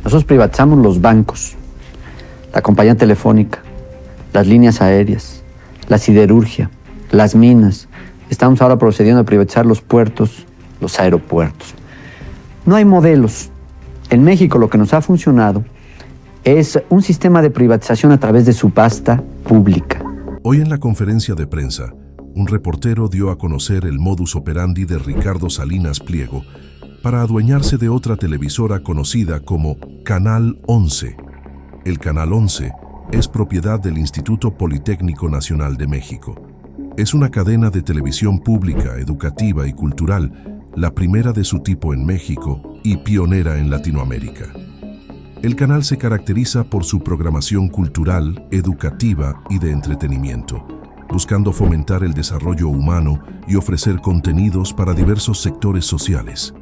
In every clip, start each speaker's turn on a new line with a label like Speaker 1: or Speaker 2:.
Speaker 1: Nosotros privatizamos los bancos, la compañía telefónica, las líneas aéreas, la siderurgia, las minas. Estamos ahora procediendo a privatizar los puertos, los aeropuertos. No hay modelos. En México lo que nos ha funcionado es un sistema de privatización a través de subasta pública.
Speaker 2: Hoy en la conferencia de prensa, un reportero dio a conocer el modus operandi de Ricardo Salinas Pliego para adueñarse de otra televisora conocida como Canal 11. El Canal 11 es propiedad del Instituto Politécnico Nacional de México. Es una cadena de televisión pública, educativa y cultural, la primera de su tipo en México y pionera en Latinoamérica. El canal se caracteriza por su programación cultural, educativa y de entretenimiento, buscando fomentar el desarrollo humano y ofrecer contenidos para diversos sectores sociales.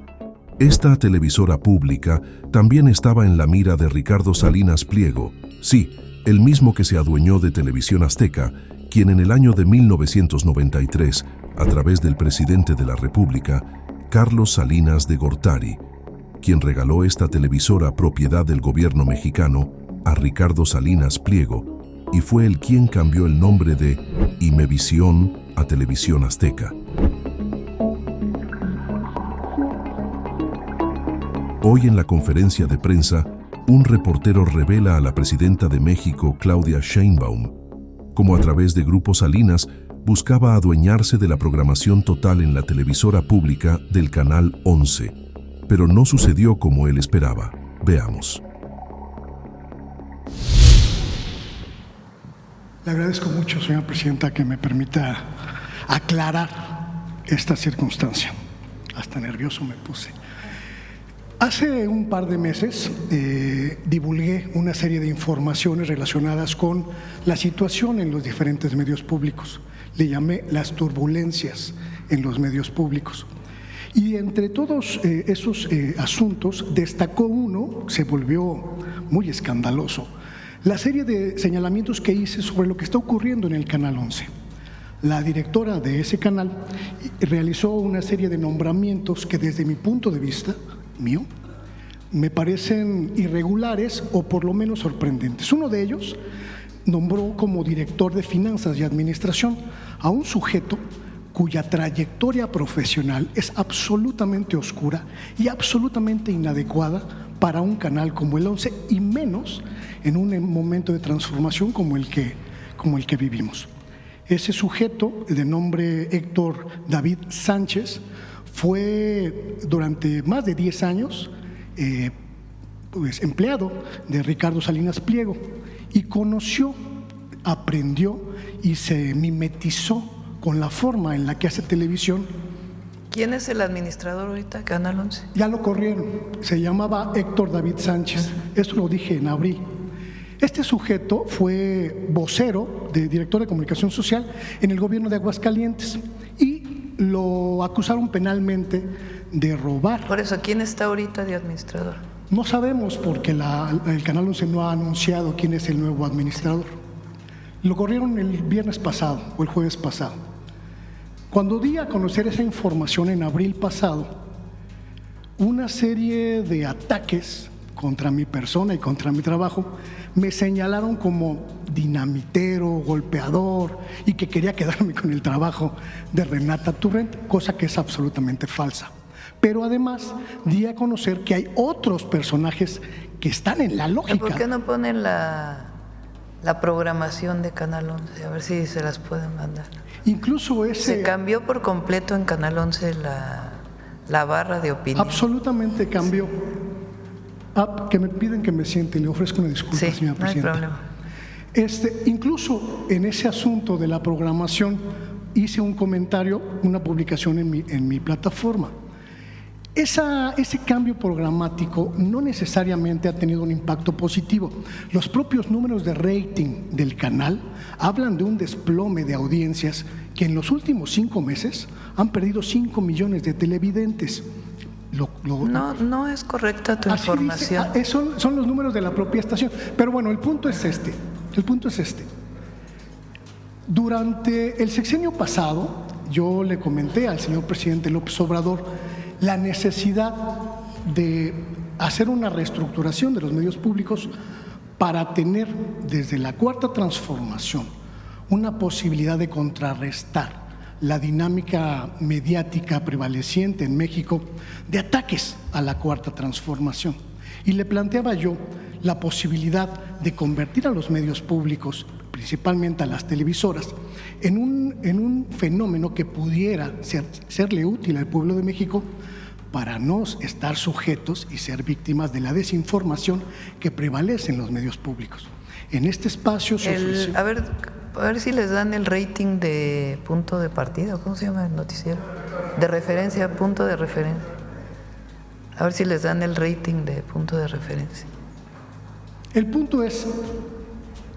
Speaker 2: Esta televisora pública también estaba en la mira de Ricardo Salinas Pliego, sí, el mismo que se adueñó de Televisión Azteca, quien en el año de 1993, a través del presidente de la República, Carlos Salinas de Gortari, quien regaló esta televisora propiedad del gobierno mexicano a Ricardo Salinas Pliego, y fue él quien cambió el nombre de Imevisión a Televisión Azteca. Hoy en la conferencia de prensa, un reportero revela a la presidenta de México, Claudia Sheinbaum, cómo a través de Grupo Salinas buscaba adueñarse de la programación total en la televisora pública del Canal 11, pero no sucedió como él esperaba. Veamos.
Speaker 3: Le agradezco mucho, señora presidenta, que me permita aclarar esta circunstancia. Hasta nervioso me puse. Hace un par de meses divulgué una serie de informaciones relacionadas con la situación en los diferentes medios públicos. Le llamé las turbulencias en los medios públicos. Y entre todos esos asuntos destacó uno, se volvió muy escandaloso, la serie de señalamientos que hice sobre lo que está ocurriendo en el Canal 11. La directora de ese canal realizó una serie de nombramientos que desde mi punto de vista, mío, me parecen irregulares o por lo menos sorprendentes. Uno de ellos nombró como director de Finanzas y Administración a un sujeto cuya trayectoria profesional es absolutamente oscura y absolutamente inadecuada para un canal como el 11 y menos en un momento de transformación como el que vivimos. Ese sujeto, de nombre Héctor David Sánchez, fue durante más de 10 años empleado de Ricardo Salinas Pliego y conoció, aprendió y se mimetizó con la forma en la que hace televisión.
Speaker 4: ¿Quién es el administrador ahorita, Canal 11?
Speaker 3: Ya lo corrieron, se llamaba Héctor David Sánchez, esto lo dije en abril. Este sujeto fue vocero de director de comunicación social en el gobierno de Aguascalientes y lo acusaron penalmente de robar.
Speaker 4: Por eso, ¿quién está ahorita de administrador?
Speaker 3: No sabemos porque el Canal 11 no ha anunciado quién es el nuevo administrador. Lo corrieron el viernes pasado o el jueves pasado. Cuando di a conocer esa información en abril pasado, una serie de ataques contra mi persona y contra mi trabajo me señalaron como dinamitero, golpeador y que quería quedarme con el trabajo de Renata Turrent, cosa que es absolutamente falsa. Pero además di a conocer que hay otros personajes que están en la lógica.
Speaker 4: ¿Por qué no ponen la programación de Canal 11? A ver si se las pueden mandar.
Speaker 3: Incluso
Speaker 4: Se cambió por completo en Canal 11 la barra de opinión.
Speaker 3: Absolutamente cambió. Que me piden que me siente y le ofrezco una disculpa,
Speaker 4: sí,
Speaker 3: señora presidenta.
Speaker 4: No hay problema.
Speaker 3: Incluso en ese asunto de la programación hice un comentario, una publicación en mi plataforma. Ese cambio programático no necesariamente ha tenido un impacto positivo. Los propios números de rating del canal hablan de un desplome de audiencias que en los últimos 5 meses han perdido 5 millones de televidentes.
Speaker 4: No es correcta tu información.
Speaker 3: Son los números de la propia estación. Pero bueno, el punto es este. Durante el sexenio pasado, yo le comenté al señor presidente López Obrador la necesidad de hacer una reestructuración de los medios públicos para tener desde la Cuarta Transformación una posibilidad de contrarrestar la dinámica mediática prevaleciente en México de ataques a la Cuarta Transformación. Y le planteaba yo la posibilidad de convertir a los medios públicos, principalmente a las televisoras, en un fenómeno que pudiera serle útil al pueblo de México para no estar sujetos y ser víctimas de la desinformación que prevalece en los medios públicos. En este espacio
Speaker 4: a ver si les dan el rating de punto de partida, ¿cómo se llama el noticiero? De referencia, punto de referencia. A ver si les dan el rating de punto de referencia.
Speaker 3: El punto es,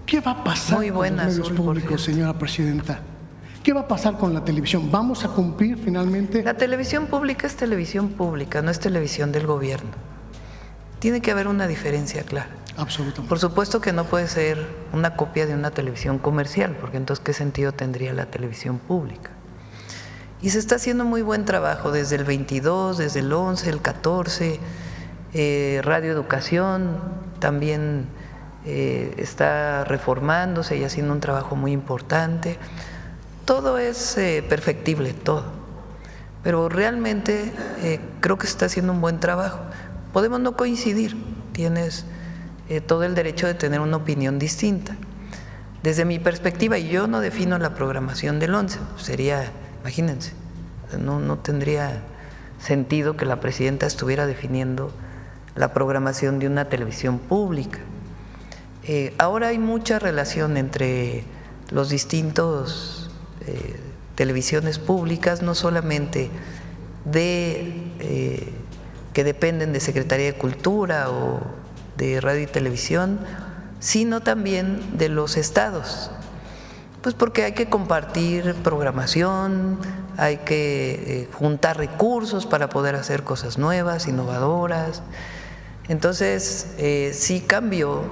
Speaker 3: ¿qué va a pasar con los medios públicos, señora presidenta? ¿Qué va a pasar con la televisión? ¿Vamos a cumplir finalmente?
Speaker 4: La televisión pública es televisión pública, no es televisión del gobierno. Tiene que haber una diferencia clara.
Speaker 3: Absolutamente.
Speaker 4: Por supuesto que no puede ser una copia de una televisión comercial, porque entonces ¿qué sentido tendría la televisión pública? Y se está haciendo muy buen trabajo desde el 22, desde el 11, el 14, Radio Educación también está reformándose y haciendo un trabajo muy importante. Todo es perfectible, todo, pero realmente creo que se está haciendo un buen trabajo. Podemos no coincidir, tienes todo el derecho de tener una opinión distinta. Desde mi perspectiva, y yo no defino la programación del 11, sería, imagínense, no tendría sentido que la presidenta estuviera definiendo la programación de una televisión pública. Ahora hay mucha relación entre los distintos televisiones públicas, no solamente que dependen de Secretaría de Cultura o de Radio y Televisión, sino también de los estados, pues porque hay que compartir programación, hay que juntar recursos para poder hacer cosas nuevas, innovadoras. Entonces, sí cambió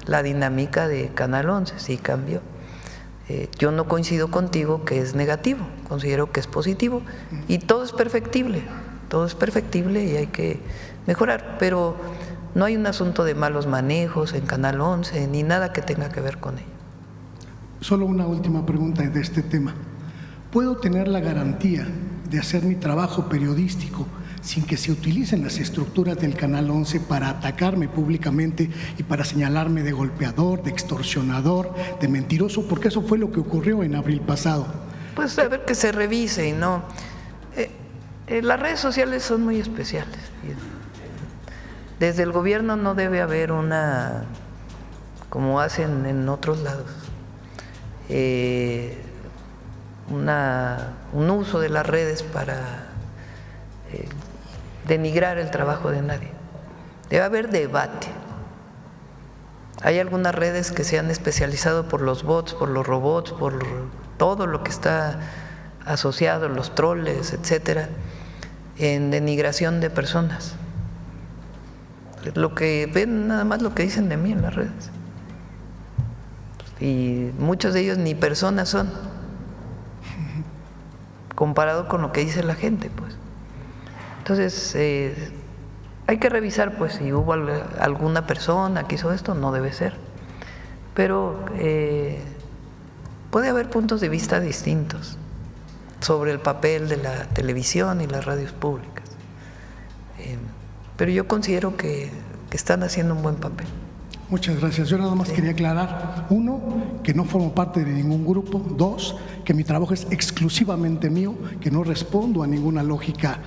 Speaker 4: la dinámica de Canal 11, sí cambió. Yo no coincido contigo que es negativo, considero que es positivo y todo es perfectible y hay que mejorar, pero no hay un asunto de malos manejos en Canal 11 ni nada que tenga que ver con ello.
Speaker 3: Solo una última pregunta de este tema. ¿Puedo tener la garantía de hacer mi trabajo periodístico sin que se utilicen las estructuras del Canal 11 para atacarme públicamente y para señalarme de golpeador, de extorsionador, de mentiroso? Porque eso fue lo que ocurrió en abril pasado.
Speaker 4: Pues a ver que se revise y no… las redes sociales son muy especiales. Desde el gobierno no debe haber una, como hacen en otros lados, un uso de las redes para denigrar el trabajo de nadie. Debe haber debate. Hay algunas redes que se han especializado por los bots, por los robots, por todo lo que está asociado, los troles, etcétera, en denigración de personas. Lo que ven, nada más lo que dicen de mí en las redes. Y muchos de ellos ni personas son, comparado con lo que dice la gente, pues. Entonces, hay que revisar, pues, si hubo alguna persona que hizo esto, no debe ser. Pero puede haber puntos de vista distintos sobre el papel de la televisión y las radios públicas. Pero yo considero que están haciendo un buen papel.
Speaker 3: Muchas gracias. Yo nada más quería aclarar, uno, que no formo parte de ningún grupo; dos, que mi trabajo es exclusivamente mío, que no respondo a ninguna lógica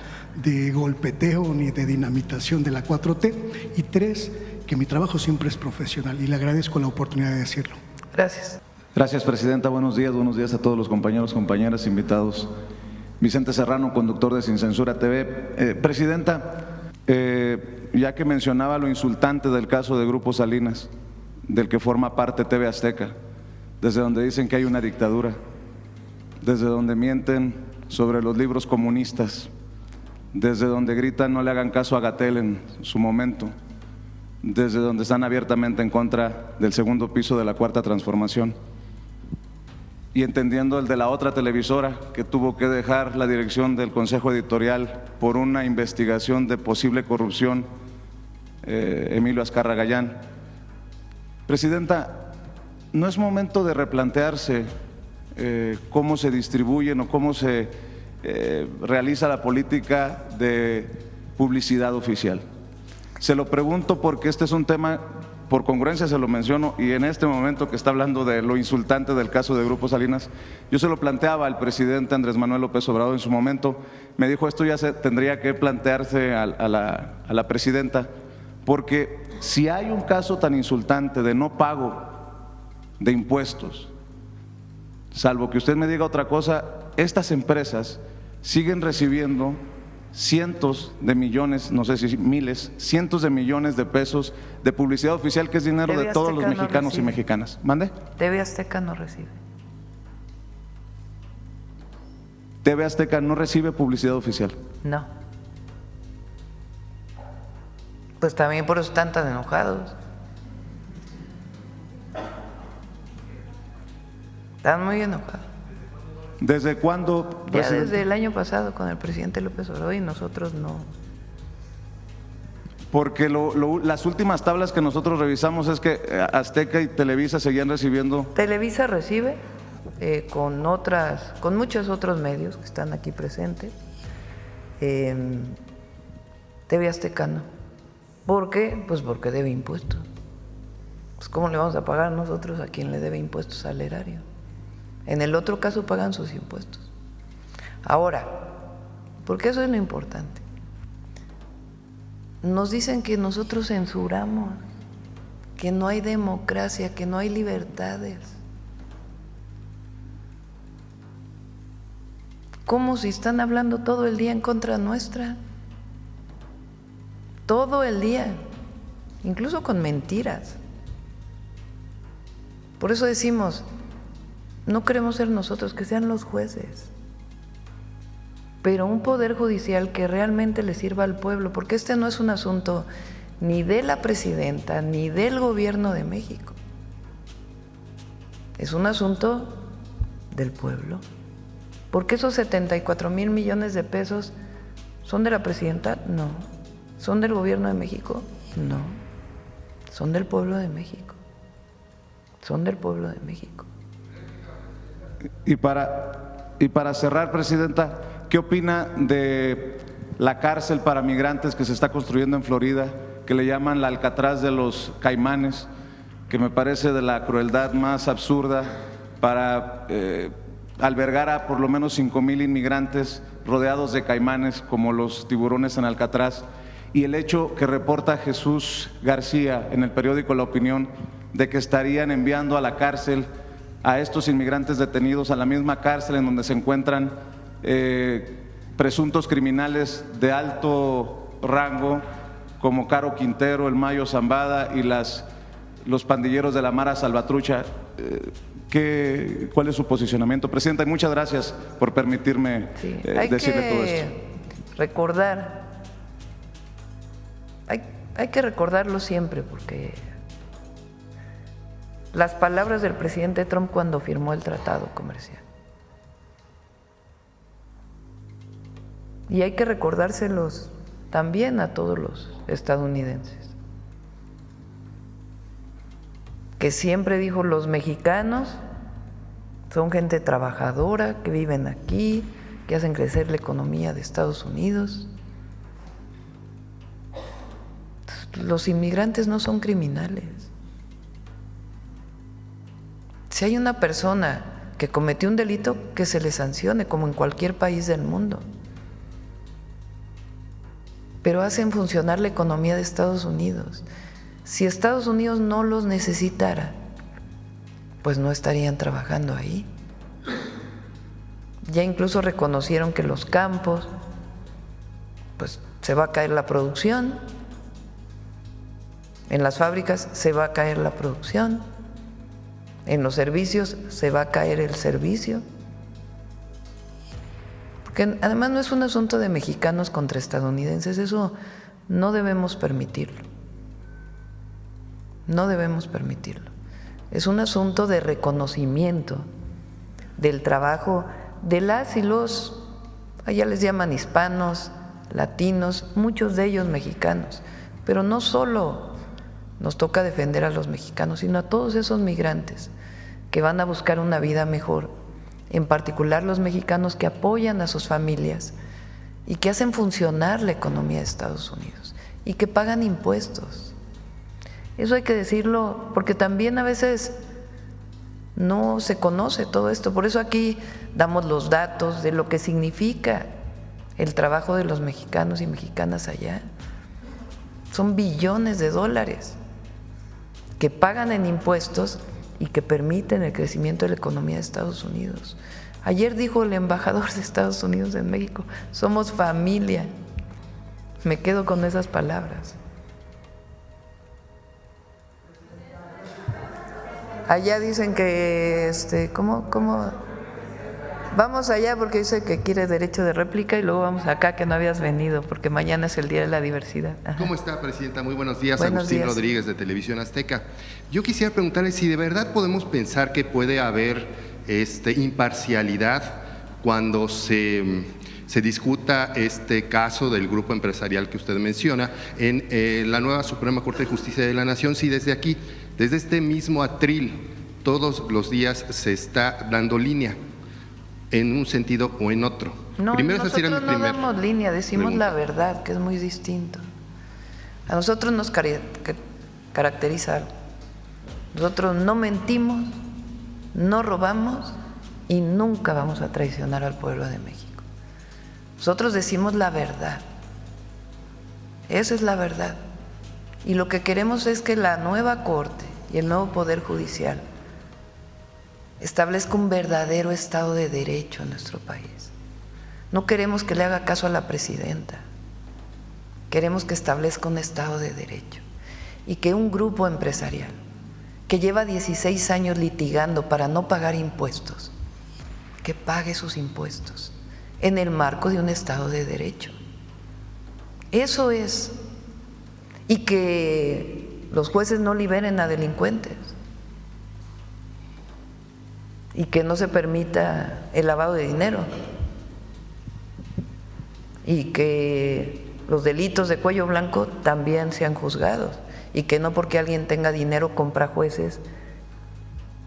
Speaker 3: de golpeteo ni de dinamitación de la 4T; y tres, que mi trabajo siempre es profesional, y le agradezco la oportunidad de decirlo.
Speaker 4: Gracias.
Speaker 5: Gracias, presidenta. Buenos días a todos los compañeros, compañeras, invitados. Vicente Serrano, conductor de Sin Censura TV. Presidenta, ya que mencionaba lo insultante del caso de Grupo Salinas, del que forma parte TV Azteca, desde donde dicen que hay una dictadura, desde donde mienten sobre los libros comunistas, desde donde gritan no le hagan caso a Gatell en su momento, desde donde están abiertamente en contra del segundo piso de la Cuarta Transformación, y entendiendo el de la otra televisora que tuvo que dejar la dirección del Consejo Editorial por una investigación de posible corrupción Emilio Azcarra Gallán. Presidenta, ¿no es momento de replantearse cómo se distribuyen o cómo se realiza la política de publicidad oficial? Se lo pregunto porque este es un tema, por congruencia se lo menciono, y en este momento que está hablando de lo insultante del caso de Grupo Salinas, yo se lo planteaba al presidente Andrés Manuel López Obrador en su momento. Me dijo, esto ya se tendría que plantearse a la presidenta, porque si hay un caso tan insultante de no pago de impuestos, salvo que usted me diga otra cosa, estas empresas siguen recibiendo cientos de millones, no sé si miles, cientos de millones de pesos de publicidad oficial, que es dinero de todos los mexicanos y mexicanas. ¿Mande?
Speaker 4: TV Azteca no recibe.
Speaker 5: TV Azteca no recibe publicidad oficial.
Speaker 4: No. Pues también por eso están tan enojados. Están muy enojados.
Speaker 5: ¿Desde cuándo,
Speaker 4: Ya
Speaker 5: presidente?
Speaker 4: desde el año pasado con el presidente López Obrador, y nosotros no.
Speaker 5: Porque las últimas tablas que nosotros revisamos es que Azteca y Televisa seguían recibiendo.
Speaker 4: Televisa recibe con muchos otros medios que están aquí presentes. TV Azteca no. ¿Por qué? Pues porque debe impuestos. Pues ¿cómo le vamos a pagar nosotros a quien le debe impuestos al erario? En el otro caso pagan sus impuestos. Ahora, porque eso es lo importante. Nos dicen que nosotros censuramos, que no hay democracia, que no hay libertades. ¿Cómo si están hablando todo el día en contra nuestra? Todo el día, incluso con mentiras. Por eso decimos, no queremos ser nosotros, que sean los jueces, pero un poder judicial que realmente le sirva al pueblo, porque este no es un asunto ni de la presidenta ni del gobierno de México, es un asunto del pueblo. ¿Porque esos 74,000 millones de pesos son de la presidenta? No. ¿Son del gobierno de México? No. Son del pueblo de México. Son del pueblo de México.
Speaker 5: Y para cerrar, presidenta, ¿qué opina de la cárcel para migrantes que se está construyendo en Florida, que le llaman la Alcatraz de los Caimanes, que me parece de la crueldad más absurda, para albergar a por lo menos 5,000 inmigrantes rodeados de caimanes como los tiburones en Alcatraz? Y el hecho que reporta Jesús García en el periódico La Opinión de que estarían enviando a la cárcel a estos inmigrantes detenidos, a la misma cárcel en donde se encuentran presuntos criminales de alto rango como Caro Quintero, el Mayo Zambada y los pandilleros de la Mara Salvatrucha. ¿Cuál es su posicionamiento, presidenta? Y muchas gracias por permitirme decirle todo esto.
Speaker 4: Recordar, hay que recordarlo siempre, porque las palabras del presidente Trump cuando firmó el tratado comercial. Y hay que recordárselos también a todos los estadounidenses. Que siempre dijo, los mexicanos son gente trabajadora, que viven aquí, que hacen crecer la economía de Estados Unidos. Los inmigrantes no son criminales. Si hay una persona que cometió un delito, que se le sancione, como en cualquier país del mundo. Pero hacen funcionar la economía de Estados Unidos. Si Estados Unidos no los necesitara, pues no estarían trabajando ahí. Ya incluso reconocieron que los campos, pues se va a caer la producción, en las fábricas se va a caer la producción, en los servicios se va a caer el servicio. Porque además no es un asunto de mexicanos contra estadounidenses, eso no debemos permitirlo. No debemos permitirlo. Es un asunto de reconocimiento del trabajo de las y los, allá les llaman hispanos, latinos, muchos de ellos mexicanos, Pero no solo nos toca defender a los mexicanos, sino a todos esos migrantes que van a buscar una vida mejor, en particular los mexicanos que apoyan a sus familias y que hacen funcionar la economía de Estados Unidos y que pagan impuestos. Eso hay que decirlo porque también a veces no se conoce todo esto. Por eso aquí damos los datos de lo que significa el trabajo de los mexicanos y mexicanas allá. Son billones de dólares que pagan en impuestos y que permiten el crecimiento de la economía de Estados Unidos. Ayer dijo el embajador de Estados Unidos en México, somos familia. Me quedo con esas palabras. Allá dicen que, ¿cómo? Vamos allá porque dice que quiere derecho de réplica y luego vamos acá que no habías venido porque mañana es el Día de la Diversidad. Ajá.
Speaker 6: ¿Cómo está, Presidenta? Muy buenos días.
Speaker 4: Buenos
Speaker 6: Agustín
Speaker 4: días.
Speaker 6: Rodríguez de Televisión Azteca. Yo quisiera preguntarle si de verdad podemos pensar que puede haber imparcialidad cuando se discuta este caso del grupo empresarial que usted menciona en la nueva Suprema Corte de Justicia de la Nación, si desde aquí, desde este mismo atril, todos los días se está dando línea en un sentido o en otro.
Speaker 4: No,
Speaker 6: Primero
Speaker 4: nosotros no damos línea, decimos la verdad, que es muy distinto. A nosotros nos caracteriza algo. Nosotros no mentimos, no robamos y nunca vamos a traicionar al pueblo de México. Nosotros decimos la verdad. Esa es la verdad. Y lo que queremos es que la nueva Corte y el nuevo Poder Judicial establezca un verdadero Estado de Derecho en nuestro país. No queremos que le haga caso a la presidenta. Queremos que establezca un Estado de Derecho y que un grupo empresarial que lleva 16 años litigando para no pagar impuestos, que pague sus impuestos en el marco de un Estado de Derecho. Eso es. Y que los jueces no liberen a delincuentes y que no se permita el lavado de dinero y que los delitos de cuello blanco también sean juzgados y que no porque alguien tenga dinero compra jueces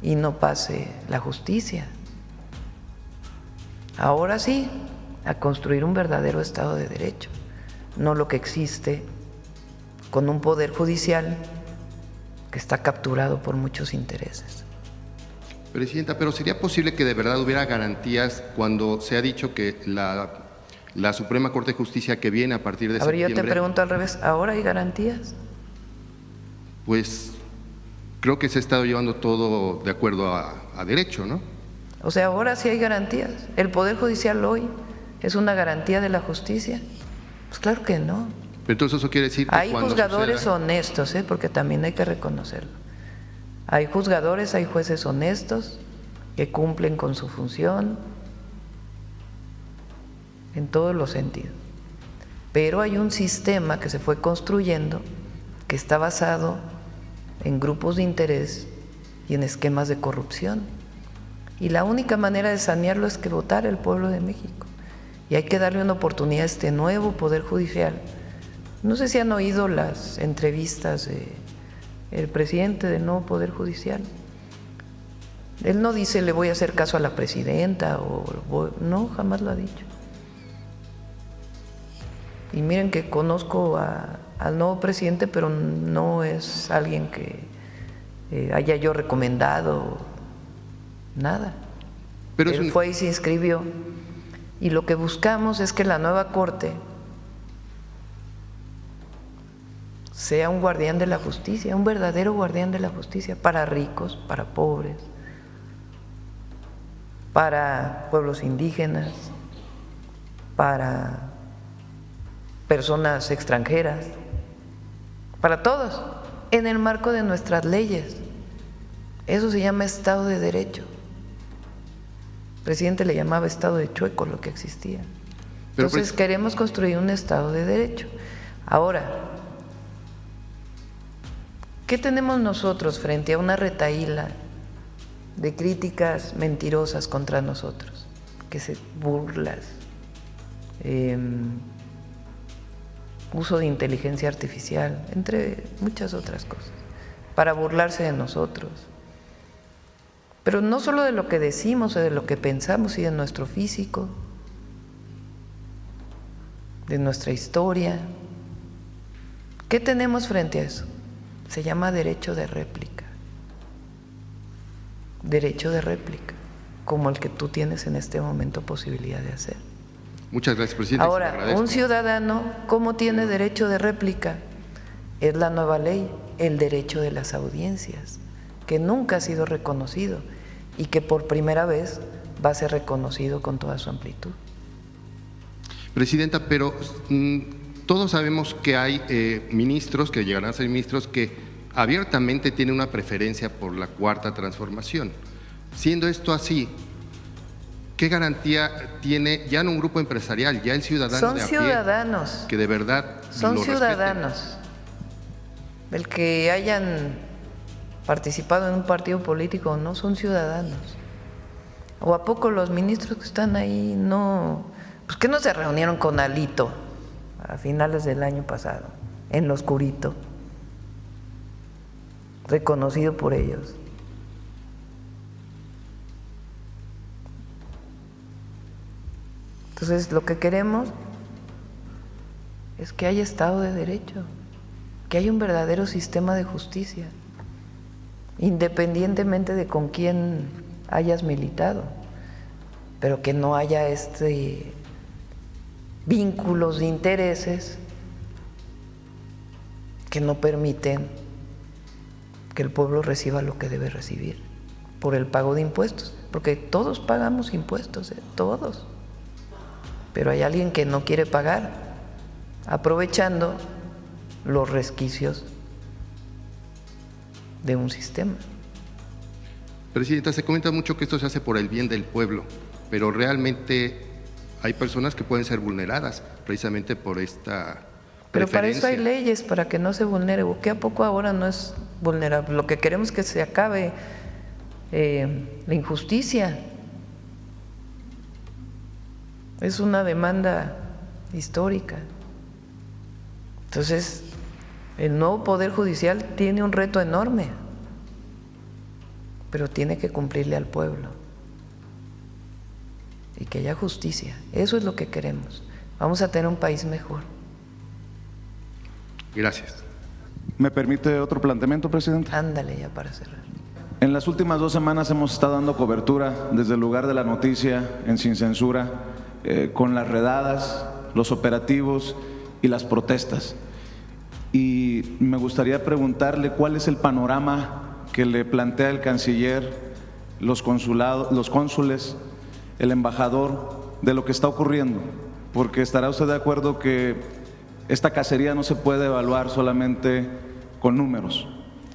Speaker 4: y no pase la justicia. Ahora sí, a construir un verdadero Estado de Derecho, no lo que existe con un poder judicial que está capturado por muchos intereses.
Speaker 6: Presidenta, pero ¿sería posible que de verdad hubiera garantías cuando se ha dicho que la Suprema Corte de Justicia que viene a partir de septiembre…
Speaker 4: Yo te pregunto al revés, ¿ahora hay garantías?
Speaker 6: Pues creo que se ha estado llevando todo de acuerdo a derecho, ¿no?
Speaker 4: O sea, ahora sí hay garantías. ¿El Poder Judicial hoy es una garantía de la justicia? Pues claro que no.
Speaker 6: Pero entonces eso quiere decir que
Speaker 4: hay
Speaker 6: cuando
Speaker 4: juzgadores
Speaker 6: suceda…
Speaker 4: honestos, porque también hay que reconocerlo. Hay juzgadores, hay jueces honestos que cumplen con su función en todos los sentidos. Pero hay un sistema que se fue construyendo que está basado en grupos de interés y en esquemas de corrupción. Y la única manera de sanearlo es que votara el pueblo de México. Y hay que darle una oportunidad a este nuevo Poder Judicial. No sé si han oído las entrevistas del presidente del nuevo Poder Judicial. Él no dice le voy a hacer caso a la presidenta no, jamás lo ha dicho. Y miren que conozco al nuevo presidente, pero no es alguien que haya yo recomendado nada.
Speaker 6: Pero
Speaker 4: él fue y se inscribió. Y lo que buscamos es que la nueva Corte sea un guardián de la justicia, un verdadero guardián de la justicia, para ricos, para pobres, para pueblos indígenas, para personas extranjeras, para todos, en el marco de nuestras leyes. Eso se llama Estado de Derecho. El presidente le llamaba Estado de chueco lo que existía. Entonces queremos construir un Estado de Derecho. Ahora, ¿qué tenemos nosotros frente a una retahíla de críticas mentirosas contra nosotros? Que se burlas, uso de inteligencia artificial, entre muchas otras cosas, para burlarse de nosotros. Pero no solo de lo que decimos o de lo que pensamos y de nuestro físico, de nuestra historia. ¿Qué tenemos frente a eso? Se llama derecho de réplica. Derecho de réplica, como el que tú tienes en este momento posibilidad de hacer.
Speaker 6: Muchas gracias, presidente.
Speaker 4: Ahora, un ciudadano, ¿cómo tiene derecho de réplica? Es la nueva ley, el derecho de las audiencias, que nunca ha sido reconocido y que por primera vez va a ser reconocido con toda su amplitud.
Speaker 6: Presidenta, pero todos sabemos que hay ministros, que llegarán a ser ministros, que abiertamente tienen una preferencia por la Cuarta Transformación. Siendo esto así, ¿qué garantía tiene ya no un grupo empresarial, ya el ciudadano
Speaker 4: Son
Speaker 6: de a pie,
Speaker 4: ciudadanos.
Speaker 6: que de verdad
Speaker 4: Son
Speaker 6: lo
Speaker 4: ciudadanos.
Speaker 6: respeten?
Speaker 4: El que hayan participado en un partido político o no, son ciudadanos. ¿O a poco los ministros que están ahí no, pues que no se reunieron con Alito a finales del año pasado, en lo oscurito, reconocido por ellos? Entonces, lo que queremos es que haya Estado de Derecho, que haya un verdadero sistema de justicia, independientemente de con quién hayas militado, pero que no haya vínculos de intereses que no permiten que el pueblo reciba lo que debe recibir por el pago de impuestos, porque todos pagamos impuestos, todos. Pero hay alguien que no quiere pagar, aprovechando los resquicios de un sistema.
Speaker 6: Presidenta, se comenta mucho que esto se hace por el bien del pueblo, pero realmente hay personas que pueden ser vulneradas precisamente por esta
Speaker 4: Pero para
Speaker 6: preferencia.
Speaker 4: eso hay leyes, para que no se vulnere. ¿Qué a poco ahora no es vulnerable? Lo que queremos es que se acabe la injusticia. Es una demanda histórica. Entonces, el nuevo Poder Judicial tiene un reto enorme, pero tiene que cumplirle al pueblo y que haya justicia. Eso es lo que queremos. Vamos a tener un país mejor.
Speaker 6: Gracias.
Speaker 5: ¿Me permite otro planteamiento, presidente?
Speaker 4: Ándale ya para cerrar.
Speaker 5: En las últimas 2 semanas hemos estado dando cobertura desde el lugar de la noticia en Sin Censura, con las redadas, los operativos y las protestas. Y me gustaría preguntarle cuál es el panorama que le plantea el canciller, los consulados, los cónsules, el embajador, de lo que está ocurriendo, porque estará usted de acuerdo que esta cacería no se puede evaluar solamente con números.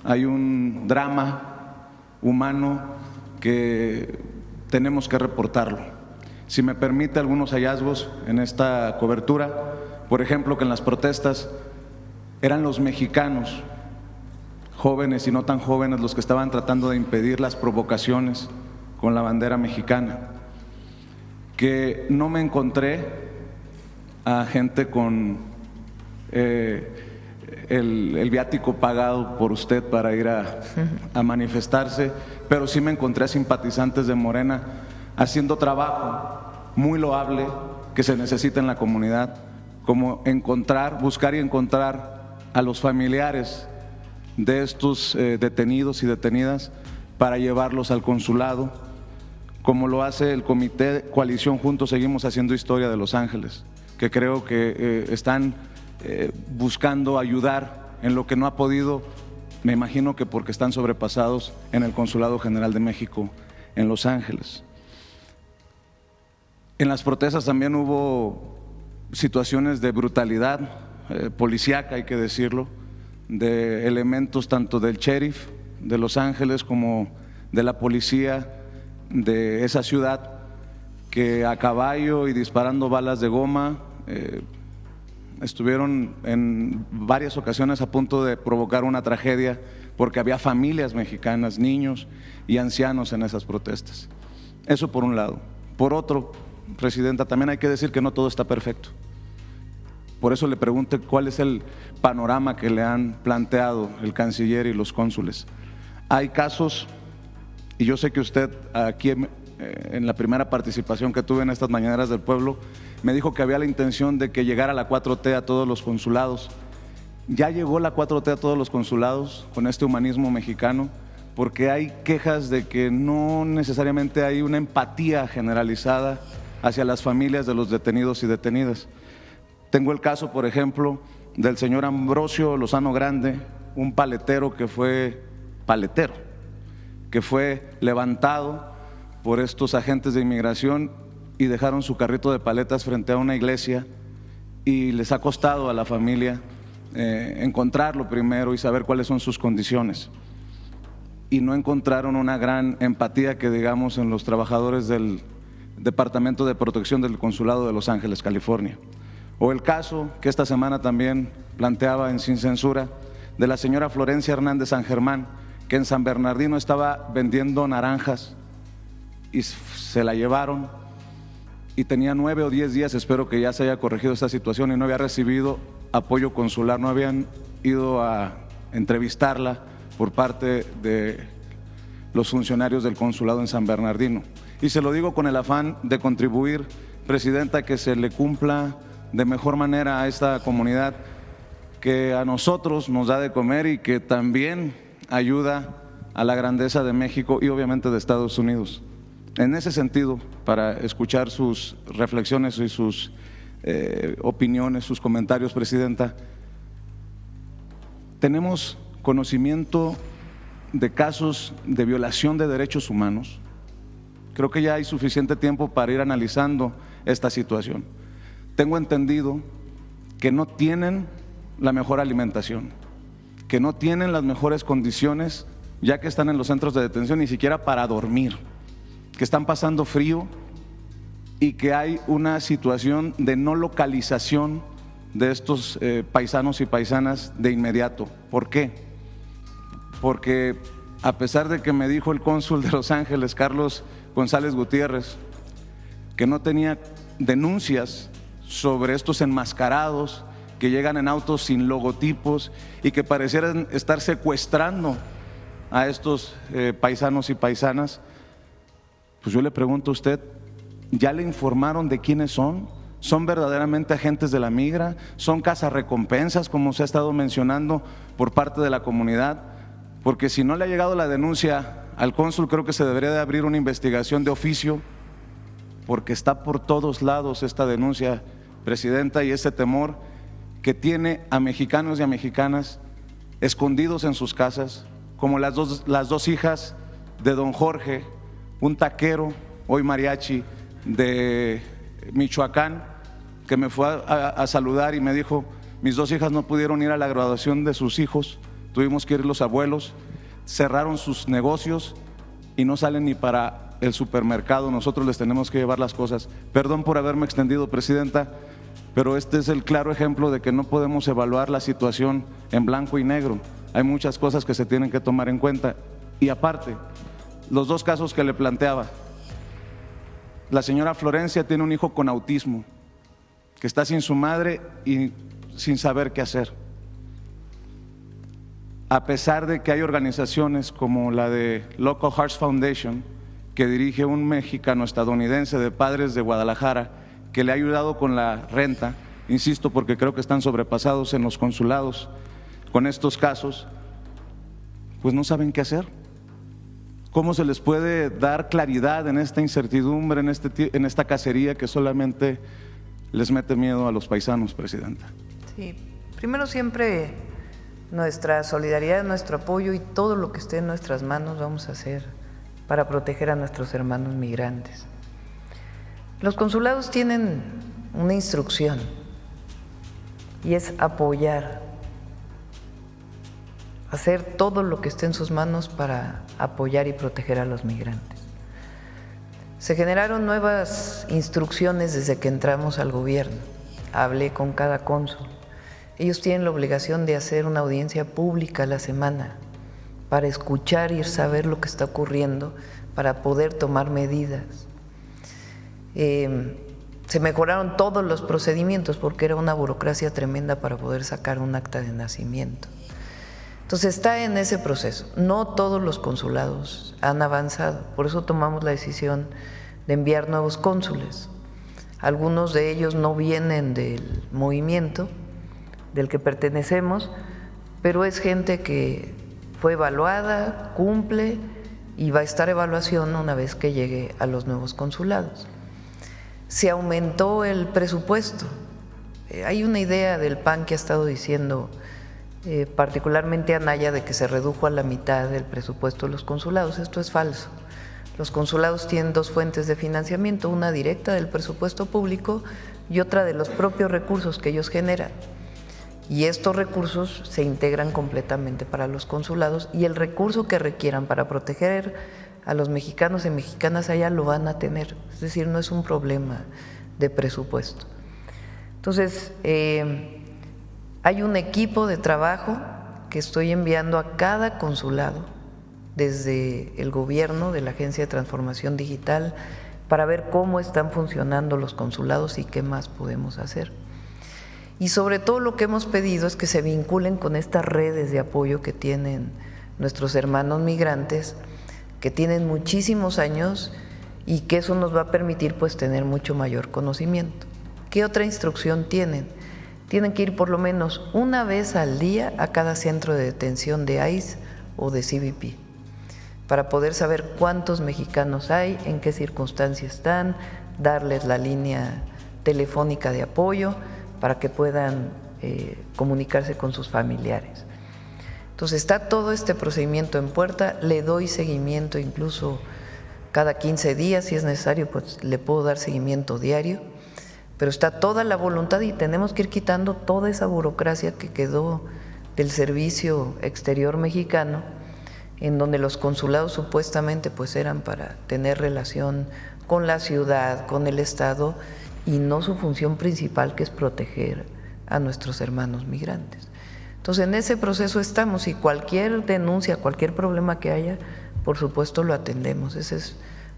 Speaker 5: Hay un drama humano que tenemos que reportarlo. Si me permite algunos hallazgos en esta cobertura, por ejemplo, que en las protestas eran los mexicanos, jóvenes y no tan jóvenes, los que estaban tratando de impedir las provocaciones con la bandera mexicana, que no me encontré a gente con el viático pagado por usted para ir a manifestarse, pero sí me encontré a simpatizantes de Morena haciendo trabajo muy loable que se necesita en la comunidad, como buscar y encontrar a los familiares de estos detenidos y detenidas para llevarlos al consulado, como lo hace el Comité Coalición Juntos Seguimos Haciendo Historia de Los Ángeles, que creo que están buscando ayudar en lo que no ha podido, me imagino que porque están sobrepasados en el Consulado General de México en Los Ángeles. En las protestas también hubo situaciones de brutalidad policíaca, hay que decirlo, de elementos tanto del sheriff de Los Ángeles como de la policía de esa ciudad, que a caballo y disparando balas de goma estuvieron en varias ocasiones a punto de provocar una tragedia, porque había familias mexicanas, niños y ancianos en esas protestas. Eso por un lado. Por otro, Presidenta, también hay que decir que no todo está perfecto. por eso le pregunté cuál es el panorama que le han planteado el canciller y los cónsules. Hay casos, y yo sé que usted aquí en la primera participación que tuve en estas Mañaneras del Pueblo, me dijo que había la intención de que llegara la 4T a todos los consulados. Ya llegó la 4T a todos los consulados con este humanismo mexicano, porque hay quejas de que no necesariamente hay una empatía generalizada hacia las familias de los detenidos y detenidas. Tengo el caso, por ejemplo, del señor Ambrosio Lozano Grande, un paletero que fue levantado por estos agentes de inmigración y dejaron su carrito de paletas frente a una iglesia, y les ha costado a la familia encontrarlo primero y saber cuáles son sus condiciones. Y no encontraron una gran empatía, que digamos, en los trabajadores del Departamento de Protección del Consulado de Los Ángeles, California. O el caso que esta semana también planteaba en Sin Censura de la señora Florencia Hernández San Germán, que en San Bernardino estaba vendiendo naranjas y se la llevaron, y tenía 9 o 10 días, espero que ya se haya corregido esta situación, y no había recibido apoyo consular, no habían ido a entrevistarla por parte de los funcionarios del consulado en San Bernardino. Y se lo digo con el afán de contribuir, Presidenta, que se le cumpla de mejor manera a esta comunidad que a nosotros nos da de comer y que también ayuda a la grandeza de México y obviamente de Estados Unidos. En ese sentido, para escuchar sus reflexiones y sus opiniones, sus comentarios, Presidenta, tenemos conocimiento de casos de violación de derechos humanos. Creo que ya hay suficiente tiempo para ir analizando esta situación. Tengo entendido que no tienen la mejor alimentación, que no tienen las mejores condiciones, ya que están en los centros de detención, ni siquiera para dormir, que están pasando frío y que hay una situación de no localización de estos paisanos y paisanas de inmediato. ¿Por qué? Porque a pesar de que me dijo el cónsul de Los Ángeles, Carlos González Gutiérrez, que no tenía denuncias sobre estos enmascarados que llegan en autos sin logotipos y que parecieran estar secuestrando a estos paisanos y paisanas, pues yo le pregunto a usted, ¿ya le informaron de quiénes son? ¿Son verdaderamente agentes de la migra? ¿Son cazarrecompensas, como se ha estado mencionando por parte de la comunidad? Porque si no le ha llegado la denuncia al cónsul, creo que se debería de abrir una investigación de oficio, porque está por todos lados esta denuncia, Presidenta, y ese temor que tiene a mexicanos y a mexicanas escondidos en sus casas, como las dos hijas de don Jorge, un taquero, hoy mariachi, de Michoacán, que me fue a saludar y me dijo, mis 2 hijas no pudieron ir a la graduación de sus hijos, tuvimos que ir los abuelos, cerraron sus negocios y no salen ni para el supermercado, nosotros les tenemos que llevar las cosas. Perdón por haberme extendido, Presidenta, pero este es el claro ejemplo de que no podemos evaluar la situación en blanco y negro. Hay muchas cosas que se tienen que tomar en cuenta. Y aparte, los 2 casos que le planteaba, la señora Florencia tiene un hijo con autismo, que está sin su madre y sin saber qué hacer. A pesar de que hay organizaciones como la de Local Hearts Foundation, que dirige un mexicano estadounidense de padres de Guadalajara, que le ha ayudado con la renta, insisto, porque creo que están sobrepasados en los consulados con estos casos, pues no saben qué hacer. ¿Cómo se les puede dar claridad en esta incertidumbre, en esta cacería que solamente les mete miedo a los paisanos, Presidenta?
Speaker 4: Sí, primero siempre nuestra solidaridad, nuestro apoyo y todo lo que esté en nuestras manos vamos a hacer para proteger a nuestros hermanos migrantes. Los consulados tienen una instrucción y es apoyar, hacer todo lo que esté en sus manos para apoyar y proteger a los migrantes. Se generaron nuevas instrucciones desde que entramos al gobierno. Hablé con cada cónsul. Ellos tienen la obligación de hacer una audiencia pública a la semana para escuchar y saber lo que está ocurriendo, para poder tomar medidas. Se Se mejoraron todos los procedimientos porque era una burocracia tremenda para poder sacar un acta de nacimiento. Entonces está en ese proceso. No todos los consulados han avanzado, por eso tomamos la decisión de enviar nuevos cónsules. Algunos de ellos no vienen del movimiento del que pertenecemos, pero es gente que fue evaluada, cumple y va a estar evaluación una vez que llegue a los nuevos consulados. Se aumentó el presupuesto. Hay una idea del PAN que ha estado diciendo, particularmente Anaya, de que se redujo a la mitad el presupuesto de los consulados. Esto es falso. Los consulados tienen dos fuentes de financiamiento, una directa del presupuesto público y otra de los propios recursos que ellos generan. Y estos recursos se integran completamente para los consulados y el recurso que requieran para proteger a los mexicanos y mexicanas allá lo van a tener. Es decir, no es un problema de presupuesto. Entonces, hay un equipo de trabajo que estoy enviando a cada consulado desde el gobierno de la Agencia de Transformación Digital para ver cómo están funcionando los consulados y qué más podemos hacer. Y sobre todo lo que hemos pedido es que se vinculen con estas redes de apoyo que tienen nuestros hermanos migrantes, que tienen muchísimos años y que eso nos va a permitir pues tener mucho mayor conocimiento. ¿Qué otra instrucción tienen? Tienen que ir por lo menos una vez al día a cada centro de detención de ICE o de CBP para poder saber cuántos mexicanos hay, en qué circunstancias están, darles la línea telefónica de apoyo para que puedan comunicarse con sus familiares. Entonces está todo este procedimiento en puerta, le doy seguimiento incluso cada 15 días, si es necesario, pues le puedo dar seguimiento diario, pero está toda la voluntad y tenemos que ir quitando toda esa burocracia que quedó del servicio exterior mexicano, en donde los consulados supuestamente pues eran para tener relación con la ciudad, con el Estado, y no su función principal, que es proteger a nuestros hermanos migrantes. Entonces, en ese proceso estamos y cualquier denuncia, cualquier problema que haya, por supuesto lo atendemos. Esa es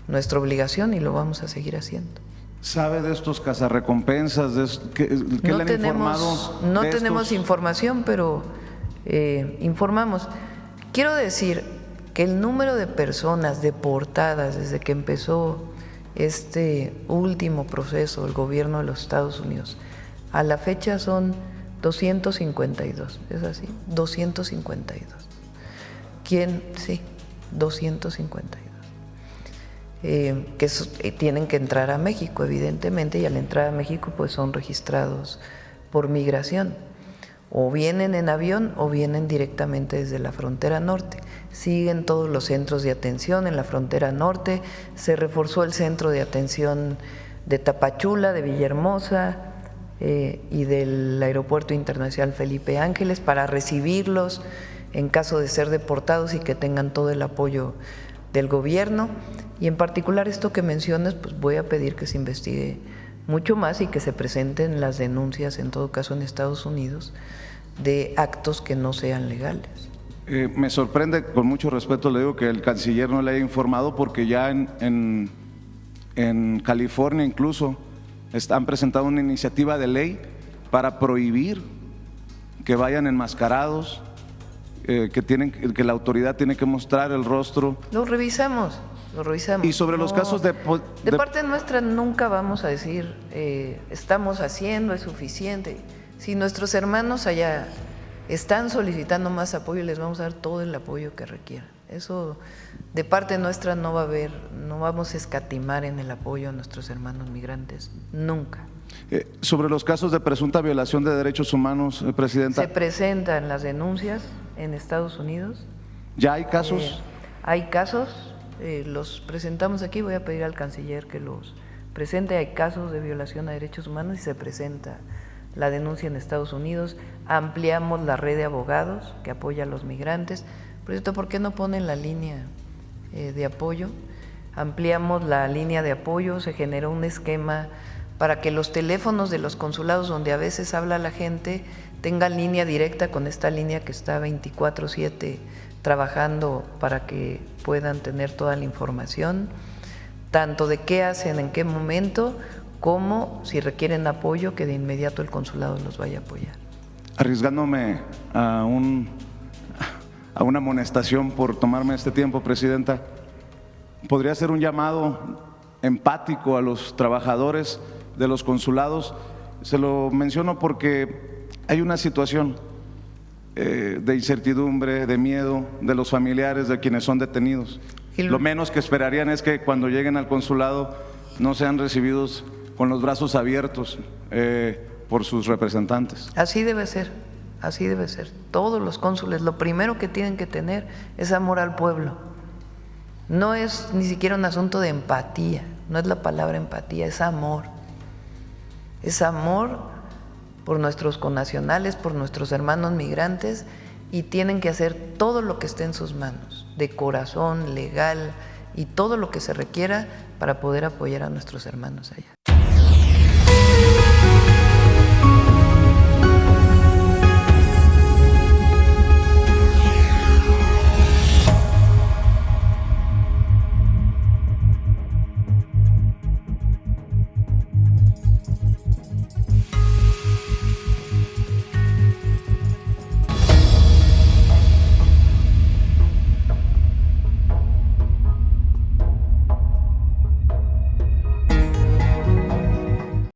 Speaker 4: nuestra obligación y lo vamos a seguir haciendo.
Speaker 5: ¿Sabe de estos cazarrecompensas? ¿Qué
Speaker 4: no
Speaker 5: le han informado?
Speaker 4: No tenemos información, pero informamos. Quiero decir que el número de personas deportadas desde que empezó este último proceso del gobierno de los Estados Unidos, a la fecha son 252, ¿es así? 252. ¿Quién? Sí, 252. Tienen que entrar a México, evidentemente, y al entrar a México pues son registrados por migración. O vienen en avión o vienen directamente desde la frontera norte. Siguen todos los centros de atención en la frontera norte, se reforzó el centro de atención de Tapachula, de Villahermosa y del Aeropuerto Internacional Felipe Ángeles para recibirlos en caso de ser deportados y que tengan todo el apoyo del gobierno. Y en particular esto que mencionas, pues voy a pedir que se investigue mucho más y que se presenten las denuncias, en todo caso en Estados Unidos, de actos que no sean legales.
Speaker 5: Me sorprende, con mucho respeto le digo, que el canciller no le haya informado, porque ya en California incluso han presentado una iniciativa de ley para prohibir que vayan enmascarados, que la autoridad tiene que mostrar el rostro.
Speaker 4: Lo revisamos.
Speaker 5: Y sobre los casos
Speaker 4: de parte nuestra nunca vamos a decir estamos haciendo, es suficiente. Si nuestros hermanos allá están solicitando más apoyo, les vamos a dar todo el apoyo que requieran. Eso de parte nuestra no va a haber, no vamos a escatimar en el apoyo a nuestros hermanos migrantes, nunca.
Speaker 5: Sobre los casos de presunta violación de derechos humanos, Presidenta.
Speaker 4: Se presentan las denuncias en Estados Unidos.
Speaker 5: ¿Ya hay casos?
Speaker 4: Hay casos, los presentamos aquí, voy a pedir al canciller que los presente. Hay casos de violación a derechos humanos y se presenta la denuncia en Estados Unidos. Ampliamos la red de abogados que apoya a los migrantes. Por cierto, ¿por qué no ponen la línea de apoyo? Ampliamos la línea de apoyo, se generó un esquema para que los teléfonos de los consulados donde a veces habla la gente tengan línea directa con esta línea que está 24/7 trabajando para que puedan tener toda la información, tanto de qué hacen, en qué momento, como si requieren apoyo, que de inmediato el consulado los vaya a apoyar.
Speaker 5: Arriesgándome a una amonestación por tomarme este tiempo, Presidenta, ¿podría hacer un llamado empático a los trabajadores de los consulados? Se lo menciono porque hay una situación de incertidumbre, de miedo de los familiares de quienes son detenidos. Lo menos que esperarían es que cuando lleguen al consulado no sean recibidos con los brazos abiertos por sus representantes.
Speaker 4: Así debe ser, así debe ser. Todos los cónsules lo primero que tienen que tener es amor al pueblo. No es ni siquiera un asunto de empatía, no es la palabra empatía, es amor. Es amor por nuestros connacionales, por nuestros hermanos migrantes, y tienen que hacer todo lo que esté en sus manos, de corazón, legal, y todo lo que se requiera para poder apoyar a nuestros hermanos allá.